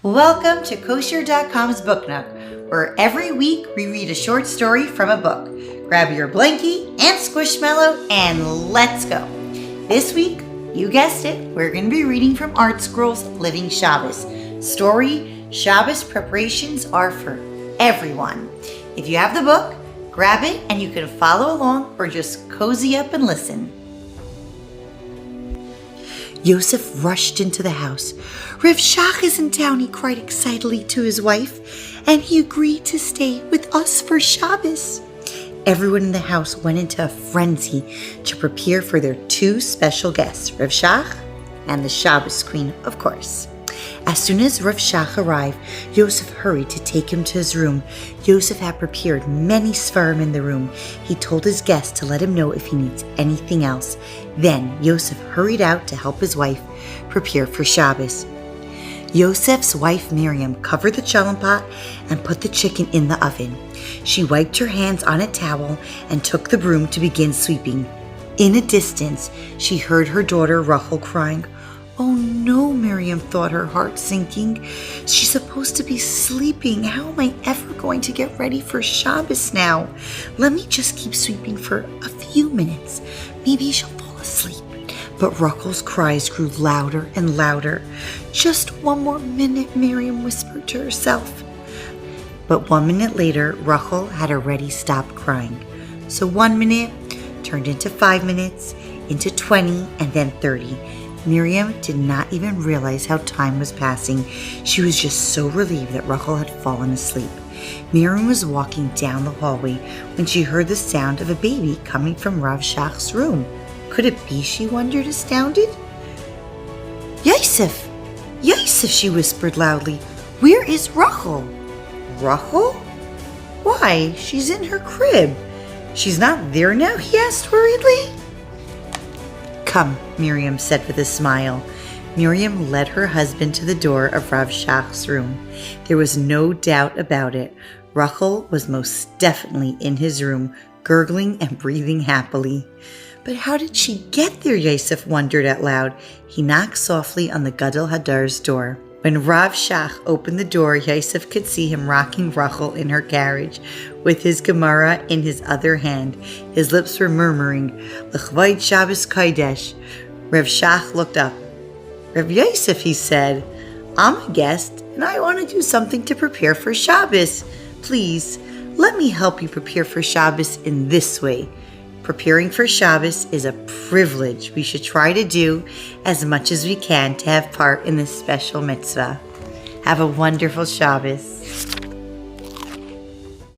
Welcome to Kosherdotcom's Book Nook, where every week we read a short story from a book. Grab your blankie and Squishmallow and let's go. This week, you guessed it, we're going to be reading from Art Scroll's Living Shabbos. Story, Shabbos preparations are for everyone. If you have the book, grab it and you can follow along or just cozy up and listen. Yosef rushed into the house. Rav Shach is in town, he cried excitedly to his wife, and he agreed to stay with us for Shabbos. Everyone in the house went into a frenzy to prepare for their two special guests, Rav Shach and the Shabbos Queen, of course. As soon as Rav Shach arrived, Yosef hurried to take him to his room. Yosef had prepared many svarim in the room. He told his guest to let him know if he needs anything else. Then Yosef hurried out to help his wife prepare for Shabbos. Yosef's wife Miriam covered the cholent pot and put the chicken in the oven. She wiped her hands on a towel and took the broom to begin sweeping. In a distance, she heard her daughter Rachel crying. Oh no, Miriam thought, her heart sinking. She's supposed to be sleeping. How am I ever going to get ready for Shabbos now? Let me just keep sweeping for a few minutes. Maybe she'll fall asleep. But Rachel's cries grew louder and louder. Just one more minute, Miriam whispered to herself. But 1 minute later, Rachel had already stopped crying. So 1 minute turned into 5 minutes, into 20, and then 30. Miriam did not even realize how time was passing. She was just so relieved that Rachel had fallen asleep. Miriam was walking down the hallway when she heard the sound of a baby coming from Rav Shach's room. Could it be, she wondered, astounded? Yosef! Yosef, she whispered loudly. Where is Rachel? Rachel? Why, she's in her crib. She's not there now, he asked hurriedly. Come, Miriam said with a smile. Miriam led her husband to the door of Rav Shach's room. There was no doubt about it. Rachel was most definitely in his room, gurgling and breathing happily. But how did she get there, Yosef wondered out loud. He knocked softly on the gadol hador's door. When Rav Shach opened the door, Yosef could see him rocking Rachel in her carriage, with his Gemara in his other hand. His lips were murmuring, L'chvayt Shabbos Kodesh. Rav Shach looked up. Rav Yosef, he said, I'm a guest, and I want to do something to prepare for Shabbos. Please, let me help you prepare for Shabbos in this way. Preparing for Shabbos is a privilege we should try to do as much as we can to have part in this special mitzvah. Have a wonderful Shabbos.